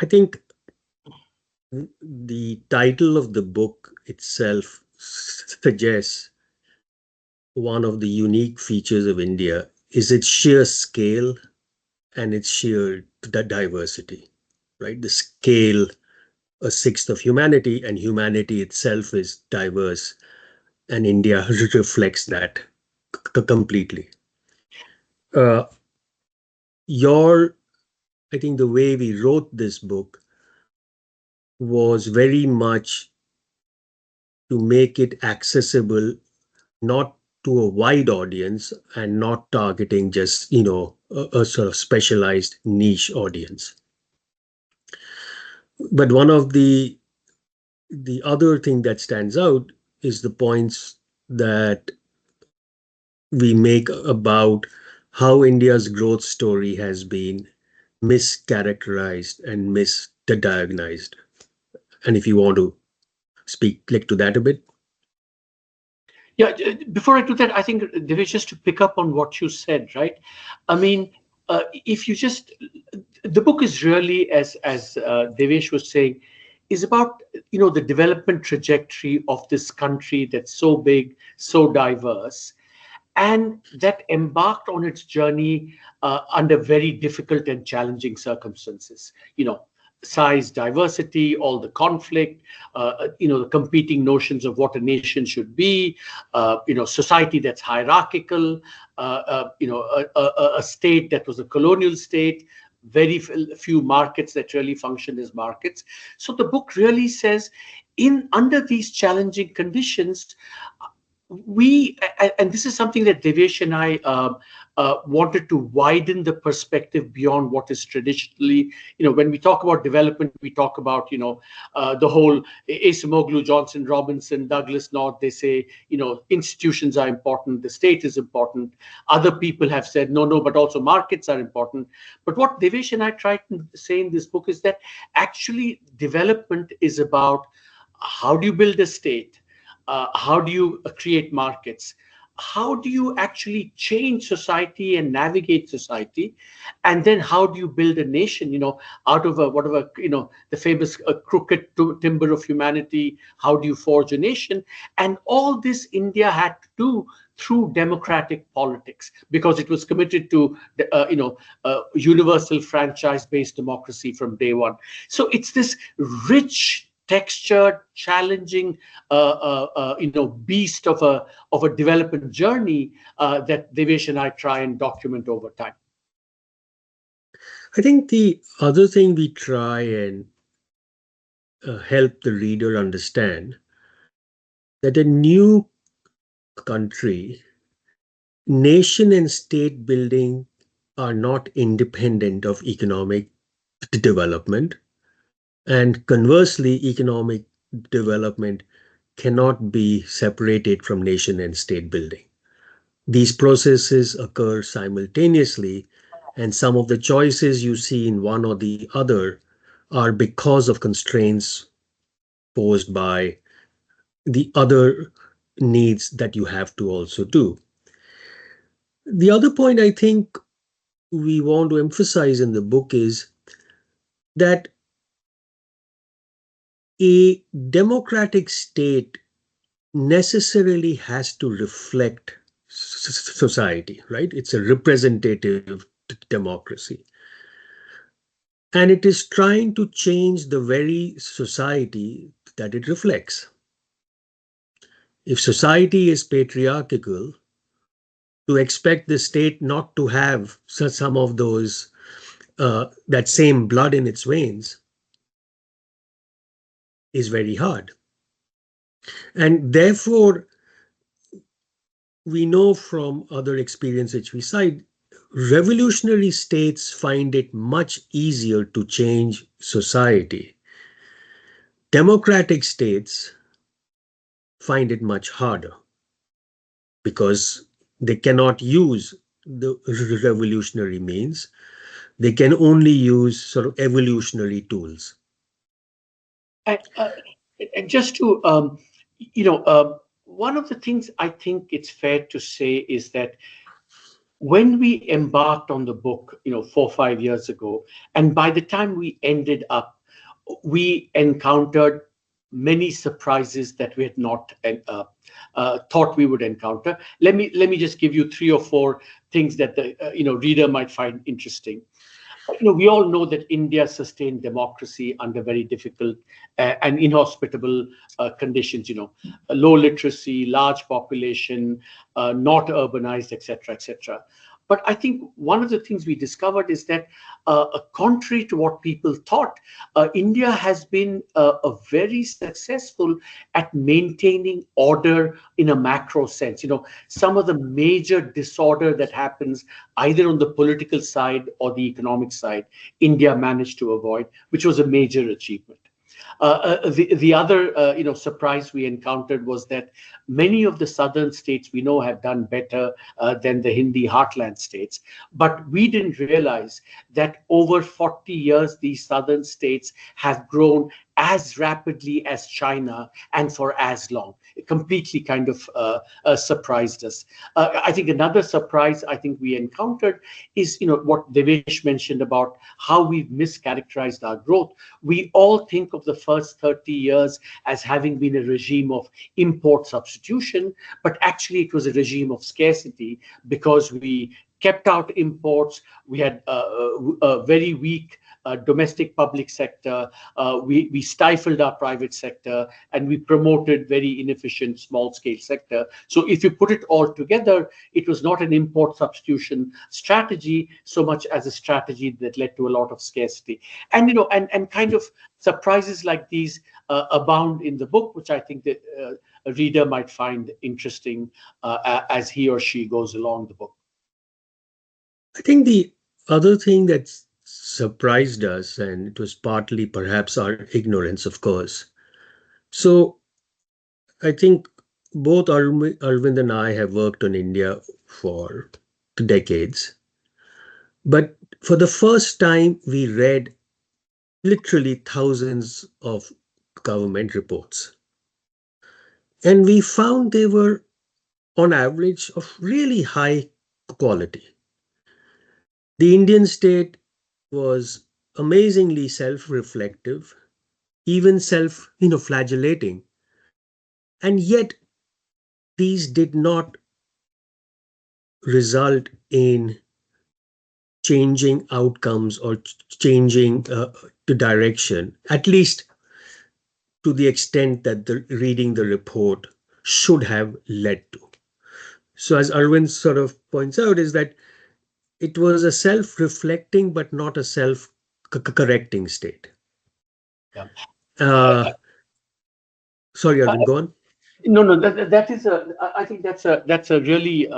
think the title of the book itself suggests one of the unique features of India is its sheer scale and its sheer diversity, right? The scale, a sixth of humanity, and humanity itself is diverse, and India reflects that completely. Uh, your, I think the way we wrote this book was very much to make it accessible not to a wide audience and not targeting just a sort of specialized niche audience. But one of the other thing that stands out is the points that we make about how India's growth story has been mischaracterized and misdiagnosed. And if you want to click to that a bit. Yeah, before I do that, I think, Devesh, just to pick up on what you said, right? I mean, if you just, the book is really, as Devesh was saying, is about, the development trajectory of this country that's so big, so diverse, and that embarked on its journey under very difficult and challenging circumstances. Size, diversity, all the conflict, the competing notions of what a nation should be, society that's hierarchical, a state that was a colonial state, very few markets that really functioned as markets. So the book really says, in under these challenging conditions, and this is something that Devesh and I wanted to widen the perspective beyond what is traditionally, when we talk about development, we talk about, the whole Acemoglu, Johnson, Robinson, Douglas North, they say, institutions are important, the state is important. Other people have said, no, but also markets are important. But what Devesh and I tried to say in this book is that actually development is about how do you build a state? How do you create markets? How do you actually change society and navigate society? And then how do you build a nation, out of whatever, the famous crooked timber of humanity? How do you forge a nation? And all this India had to do through democratic politics, because it was committed to, universal franchise-based democracy from day one. So it's this rich, textured, challenging, beast of a development journey that Devesh and I try and document over time. I think the other thing we try and help the reader understand that a new country, nation and state building are not independent of economic development. And conversely, economic development cannot be separated from nation and state building. These processes occur simultaneously, and some of the choices you see in one or the other are because of constraints posed by the other needs that you have to also do. The other point I think we want to emphasize in the book is that a democratic state necessarily has to reflect society, right? It's a representative democracy. And it is trying to change the very society that it reflects. If society is patriarchal, to expect the state not to have some of those, that same blood in its veins is very hard. And therefore, we know from other experience which we cite, revolutionary states find it much easier to change society. Democratic states find it much harder because they cannot use the revolutionary means. They can only use sort of evolutionary tools. And just to, one of the things I think it's fair to say is that when we embarked on the book, 4 or 5 years ago, and by the time we ended up we encountered many surprises that we had not thought we would encounter. Let me just give you three or four things that the reader might find interesting. We all know that India sustained democracy under very difficult and inhospitable conditions. Low literacy, large population, not urbanized, etc., etc. But I think one of the things we discovered is that, contrary to what people thought, India has been a very successful at maintaining order in a macro sense. Some of the major disorder that happens either on the political side or the economic side, India managed to avoid, which was a major achievement. The other surprise we encountered was that many of the southern states we know have done better than the Hindi heartland states, but we didn't realize that over 40 years these southern states have grown as rapidly as China and for as long. It completely kind of surprised us. I think another surprise I think we encountered is what Devesh mentioned about how we've mischaracterized our growth. We all think of the first 30 years as having been a regime of import substitution, but actually it was a regime of scarcity because we kept out imports. We had a very weak domestic public sector. We stifled our private sector, and we promoted very inefficient small scale sector. So if you put it all together, it was not an import substitution strategy so much as a strategy that led to a lot of scarcity. And and kind of surprises like these abound in the book, which I think that a reader might find interesting as he or she goes along the book. I think the other thing that surprised us, and it was partly perhaps our ignorance, of course. So I think both Arvind and I have worked on India for decades. But for the first time, we read literally thousands of government reports. And we found they were, on average, of really high quality. The Indian state was amazingly self-reflective, even flagellating. And yet, these did not result in changing outcomes or changing the direction, at least to the extent that reading the report should have led to. So, as Arvind sort of points out, is that it was a self-reflecting but not a self-correcting state. Yeah. Uh, Sorry, Arvind, go on. No, that is a. I think that's a really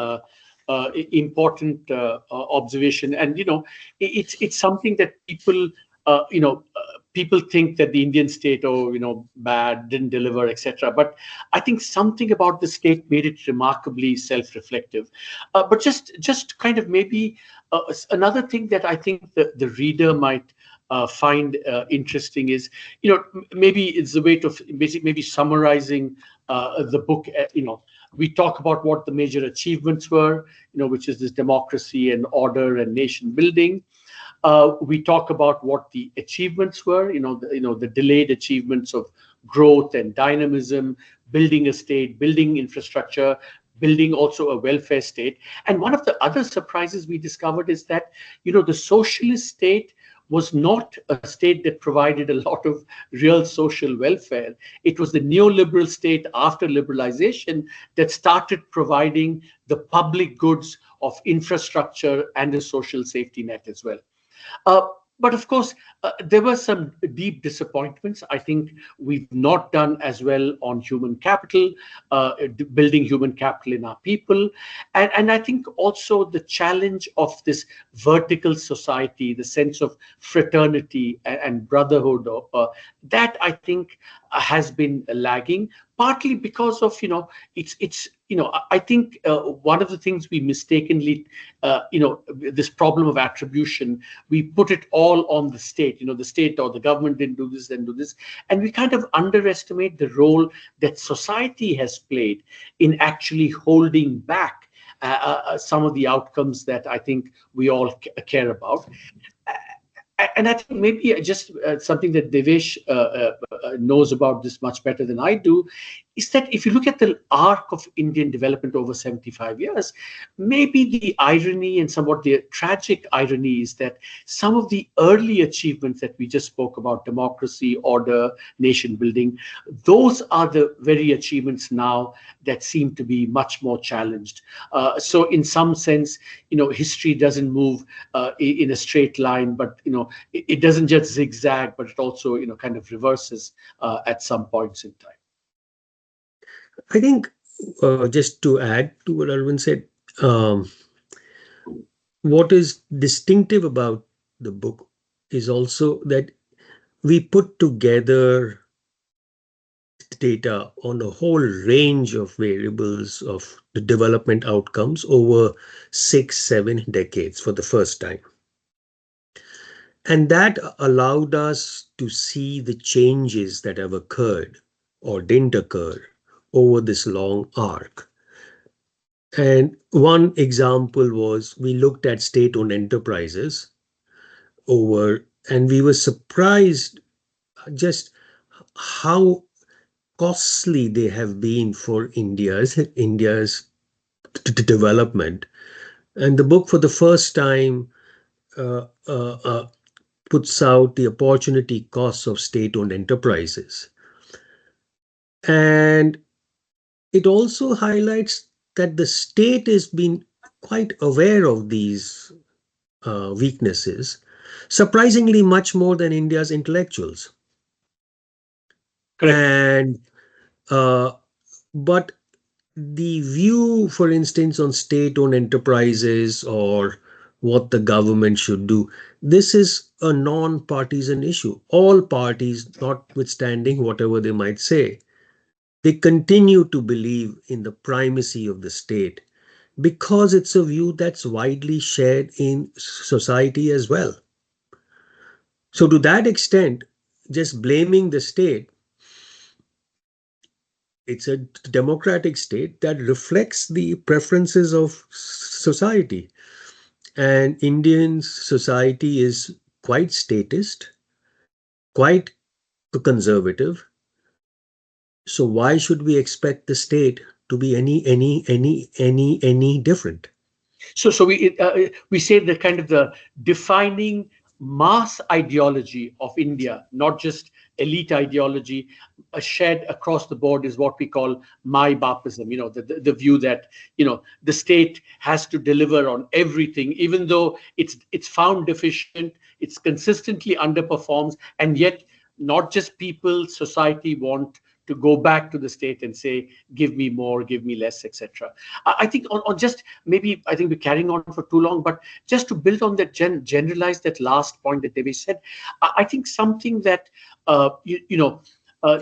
important observation, and it's something that people people think that the Indian state, oh, bad, didn't deliver, etc. But I think something about the state made it remarkably self-reflective. But just kind of maybe another thing that I think the reader might find interesting is, maybe it's a way to maybe summarizing the book. We talk about what the major achievements were, which is this democracy and order and nation building. We talk about what the achievements were, the delayed achievements of growth and dynamism, building a state, building infrastructure, building also a welfare state. And one of the other surprises we discovered is that, the socialist state was not a state that provided a lot of real social welfare. It was the neoliberal state after liberalization that started providing the public goods of infrastructure and a social safety net as well. Uh, but of course, there were some deep disappointments. I think we've not done as well on human capital, building human capital in our people. And I think also the challenge of this vertical society, the sense of fraternity and brotherhood, that I think has been lagging, partly because of, it's I think one of the things we mistakenly, this problem of attribution, we put it all on the state. The state or the government didn't do this, didn't do this, and we kind of underestimate the role that society has played in actually holding back some of the outcomes that I think we all care about. And I think maybe just something that Devesh knows about this much better than I do is that if you look at the arc of Indian development over 75 years, maybe the irony and somewhat the tragic irony is that some of the early achievements that we just spoke about, democracy, order, nation building, those are the very achievements now that seem to be much more challenged. So in some sense, history doesn't move in a straight line, but it doesn't just zigzag, but it also kind of reverses at some points in time. I think just to add to what Arvind said, um, what is distinctive about the book is also that we put together data on a whole range of variables of the development outcomes over 6, 7 decades for the first time. And that allowed us to see the changes that have occurred or didn't occur over this long arc. And one example was we looked at state owned enterprises over, and we were surprised just how costly they have been for India's development. And the book, for the first time, uh, uh, uh, puts out the opportunity costs of state-owned enterprises, and it also highlights that the state has been quite aware of these weaknesses, surprisingly much more than India's intellectuals. Correct. And uh, but the view, for instance, on state owned enterprises or what the government should do, this is a non partisan issue. All parties, notwithstanding whatever they might say, they continue to believe in the primacy of the state because it's a view that's widely shared in society as well. So, to that extent, just blaming the state, it's a democratic state that reflects the preferences of society. And Indian society is quite statist, quite conservative. So why should we expect the state to be any different? So we say that kind of the defining mass ideology of India, not just elite ideology, shared across the board is what we call my Bapism. The view that the state has to deliver on everything, even though it's found deficient, it's consistently underperforms, and yet not just people, society want to go back to the state and say, give me more, give me less, etc. I think on just maybe I think we're carrying on for too long, but just to build on that, generalize that last point that Devi said, I think something that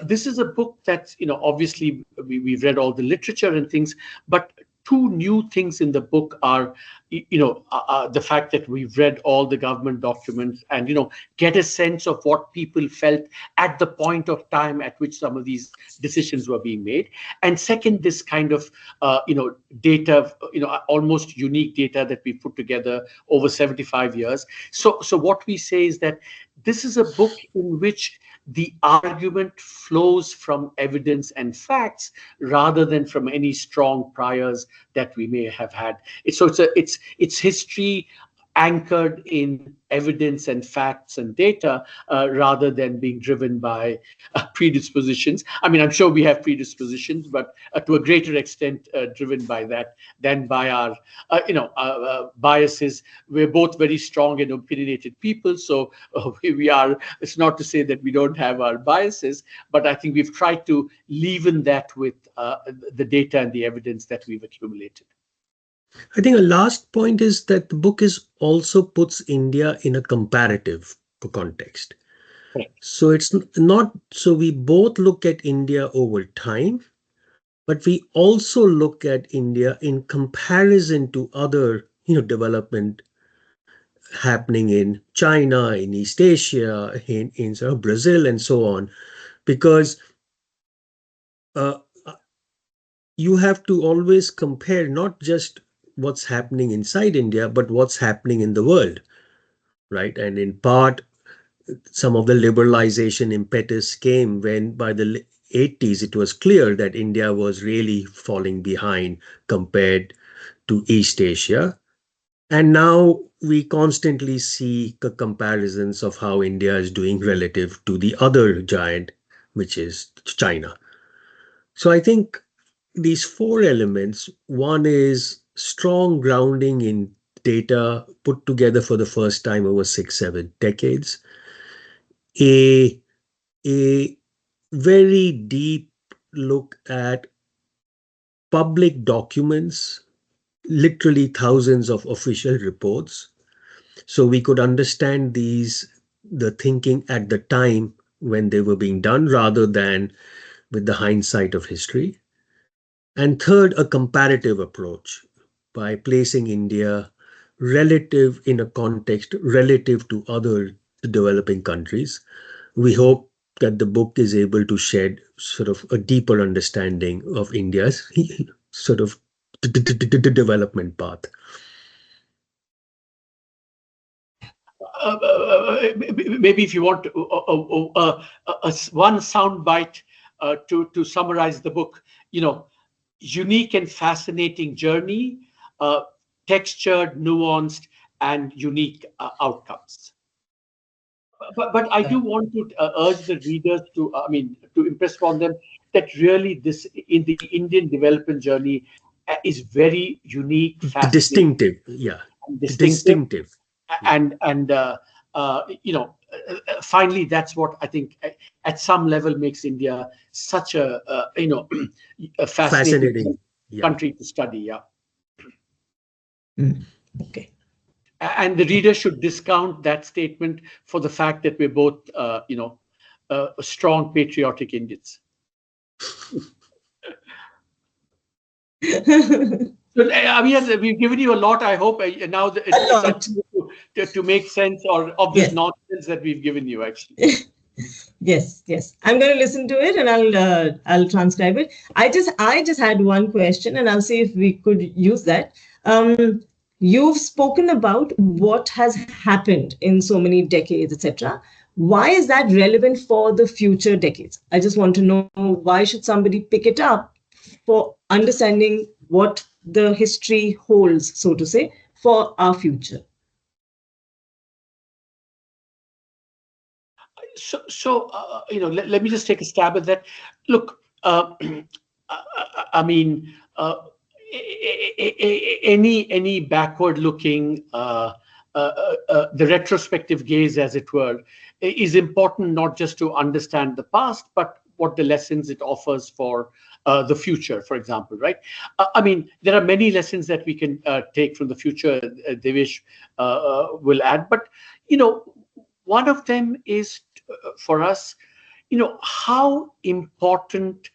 this is a book that obviously we've read all the literature and things, but two new things in the book are the fact that we've read all the government documents and get a sense of what people felt at the point of time at which some of these decisions were being made. And second, this kind of data, almost unique data that we put together over 75 years. So what we say is that this is a book in which the argument flows from evidence and facts rather than from any strong priors that we may have had. It's history anchored in evidence and facts and data rather than being driven by predispositions. I mean, I'm sure we have predispositions, but to a greater extent driven by that than by our, biases. We're both very strong and opinionated people, so we are. It's not to say that we don't have our biases, but I think we've tried to leaven that with the data and the evidence that we've accumulated. I think a last point is that the book is also puts India in a comparative context. Correct. So it's not, so we both look at India over time, but we also look at India in comparison to other, development happening in China, in East Asia, in sort of Brazil, and so on, because uh, you have to always compare not just what's happening inside India, but what's happening in the world, right? And in part, some of the liberalization impetus came when by the 80s it was clear that India was really falling behind compared to East Asia. And now we constantly see the comparisons of how India is doing relative to the other giant, which is China. So I think these four elements, one is strong grounding in data put together for the first time over 6, 7 decades, a, a very deep look at public documents, literally thousands of official reports, so we could understand the thinking at the time when they were being done rather than with the hindsight of history. And third, a comparative approach by placing India relative in a context relative to other developing countries. We hope that the book is able to shed sort of a deeper understanding of India's sort of development path. Maybe if you want one sound bite to summarize the book, unique and fascinating journey, uh, textured, nuanced, and unique outcomes. But I do want to urge the readers to, I mean, to impress upon them that really this in the Indian development journey is very unique, fascinating, Distinctive, yeah, and distinctive, distinctive. Yeah. and finally, that's what I think at some level makes India such a a fascinating Fascinating. Yeah. country to study. Yeah. Mm. Okay. And the reader should discount that statement for the fact that we're both, strong patriotic Indians. So, I mean, we've given you a lot. I hope now that A it's up lot. to you to make sense or of this Yes. nonsense that we've given you. Actually, Yes, yes. I'm going to listen to it and I'll transcribe it. I just had one question and I'll see if we could use that. You've spoken about what has happened in so many decades, etc. Why is that relevant for the future decades? I just want to know, why should somebody pick it up for understanding what the history holds, so to say, for our future? let me just take a stab at that. Look, I mean, any backward-looking, the retrospective gaze, as it were, is important not just to understand the past, but what the lessons it offers for the future, for example, right? I mean, there are many lessons that we can take from the future. Devesh will add, but one of them is for us, how important,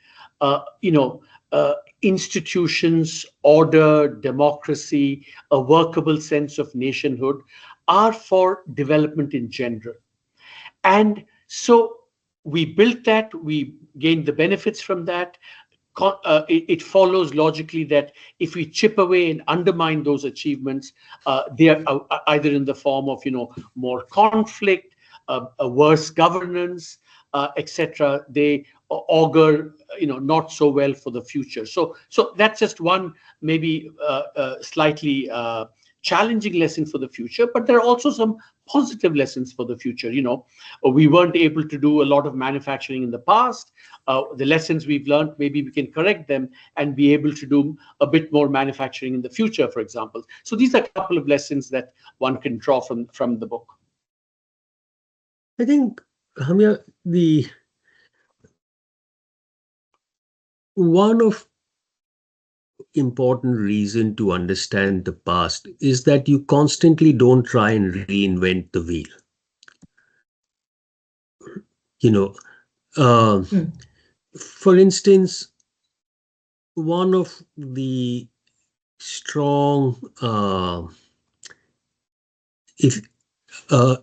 institutions, order, democracy, a workable sense of nationhood are for development in general. And so we built that, we gained the benefits from that. It follows logically that if we chip away and undermine those achievements, they are either in the form of more conflict, a worse governance, etc. They augur not so well for the future. So that's just one maybe slightly challenging lesson for the future, but there are also some positive lessons for the future. We weren't able to do a lot of manufacturing in the past. The lessons we've learned, maybe we can correct them and be able to do a bit more manufacturing in the future, for example. So these are a couple of lessons that one can draw from the book. I think, Hamya, the one of important reason to understand the past is that you constantly don't try and reinvent the wheel. You know, uh, for instance, one of the strong, if uh,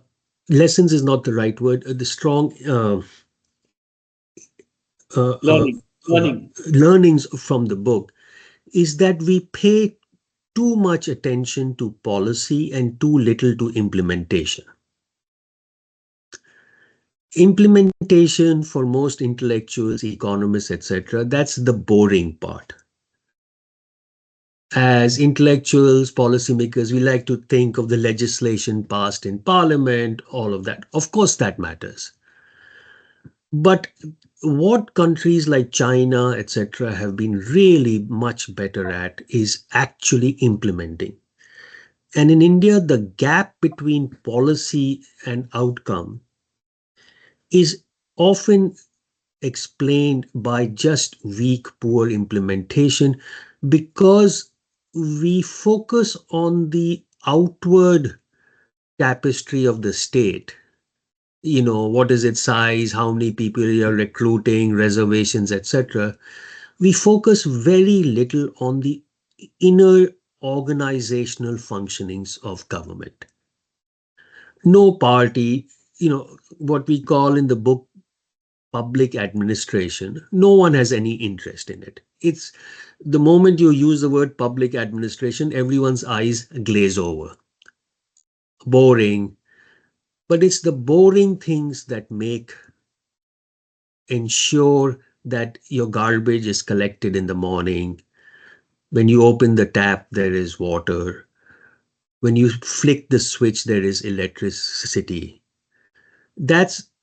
lessons is not the right word, the strong uh, uh, Learning. learnings from the book is that we pay too much attention to policy and too little to implementation. Implementation for most intellectuals, economists, etc., that's the boring part. As intellectuals, policymakers, we like to think of the legislation passed in parliament, all of that. Of course, that matters. But what countries like China, etc., have been really much better at is actually implementing. And in India, the gap between policy and outcome is often explained by just weak, poor implementation because we focus on the outward tapestry of the state. What is its size, how many people you're recruiting, reservations, etc. We focus very little on the inner organizational functionings of government. No party, what we call in the book public administration, no one has any interest in it. It's the moment you use the word public administration, everyone's eyes glaze over. Boring. But it's the boring things that ensure that your garbage is collected in the morning. When you open the tap, there is water. When you flick the switch, there is electricity.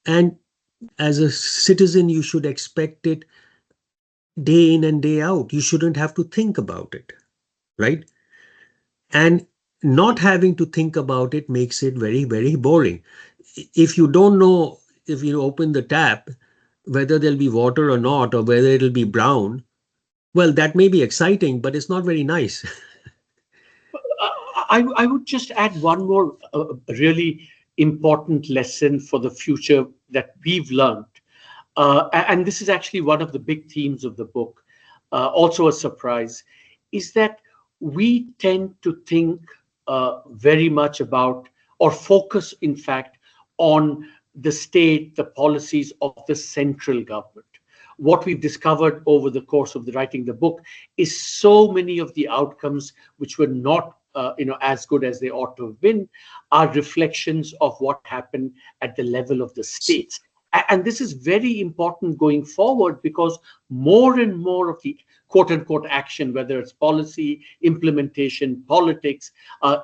And as a citizen, you should expect it day in and day out. You shouldn't have to think about it, right? And not having to think about it makes it very, very boring. If you don't know, if you open the tap, whether there'll be water or not, or whether it'll be brown, well, that may be exciting, but it's not very nice. I would just add one more really important lesson for the future that we've learned. And this is actually one of the big themes of the book, also a surprise, is that we tend to think very much about, or focus, in fact, on the state, the policies of the central government. What we've discovered over the course of the writing the book is so many of the outcomes which were not as good as they ought to have been are reflections of what happened at the level of the states. And this is very important going forward because more and more of the quote unquote action, whether it's policy, implementation, politics,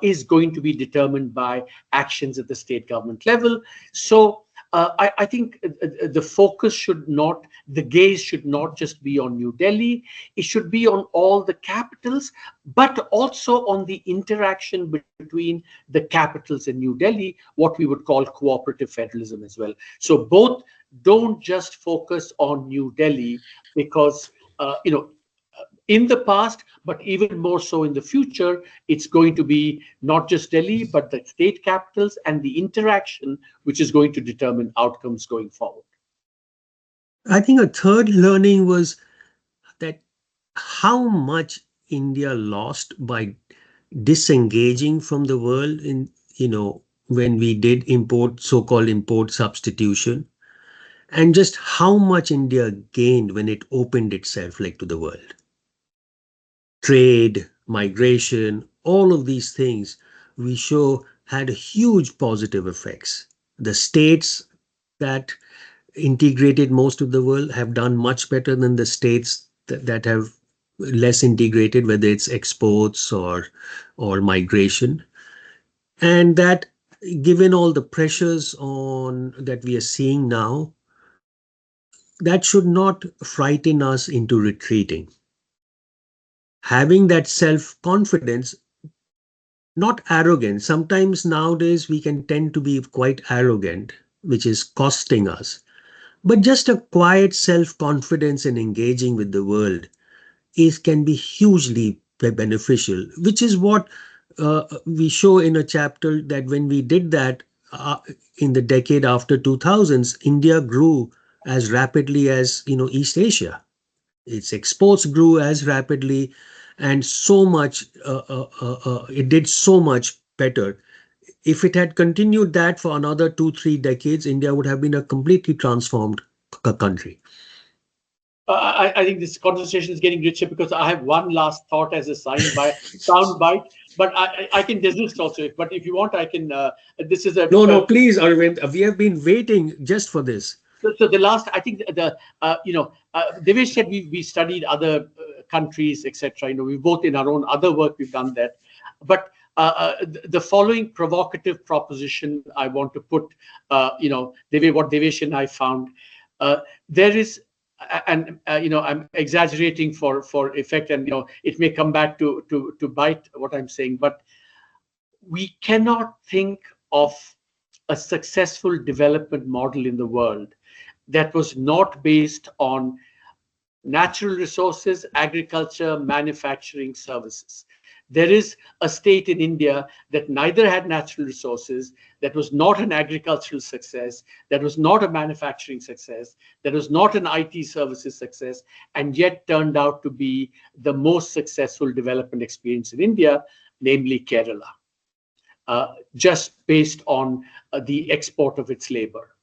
is going to be determined by actions at the state government level. So I think the focus should not, the gaze should not just be on New Delhi. It should be on all the capitals, but also on the interaction between the capitals and New Delhi, what we would call cooperative federalism as well. So both don't just focus on New Delhi because, in the past, but even more so in the future, it's going to be not just Delhi, but the state capitals and the interaction, which is going to determine outcomes going forward. I think a third learning was that how much India lost by disengaging from the world when we did so-called import substitution, and just how much India gained when it opened itself like to the world. Trade, migration, all of these things we show had huge positive effects. The states that integrated most of the world have done much better than the states that have less integrated, whether it's exports or migration. And that, given all the pressures on that we are seeing now, that should not frighten us into retreating. Having that self-confidence, not arrogant. Sometimes nowadays we can tend to be quite arrogant, which is costing us. But just a quiet self-confidence in engaging with the world can be hugely beneficial, which is what we show in a chapter that when we did that in the decade after 2000s, India grew as rapidly as East Asia. Its exports grew as rapidly, and so much. It did so much better. If it had continued that for another 2, 3 decades, India would have been a completely transformed country. I think this conversation is getting richer because I have one last thought as a sound bite, but I can desist also. But if you want, I can. This is a No, no, please, Arvind. We have been waiting just for this. so the last, I think Devesh said we studied other countries, etc. We both in our own other work we've done that, but the following provocative proposition I want to put, what Devesh and I found, there is, and I'm exaggerating for effect, and it may come back to bite what I'm saying, but we cannot think of a successful development model in the world that was not based on natural resources, agriculture, manufacturing, services. There is a state in India that neither had natural resources, that was not an agricultural success, that was not a manufacturing success, that was not an IT services success, and yet turned out to be the most successful development experience in India, namely Kerala, just based on the export of its labor.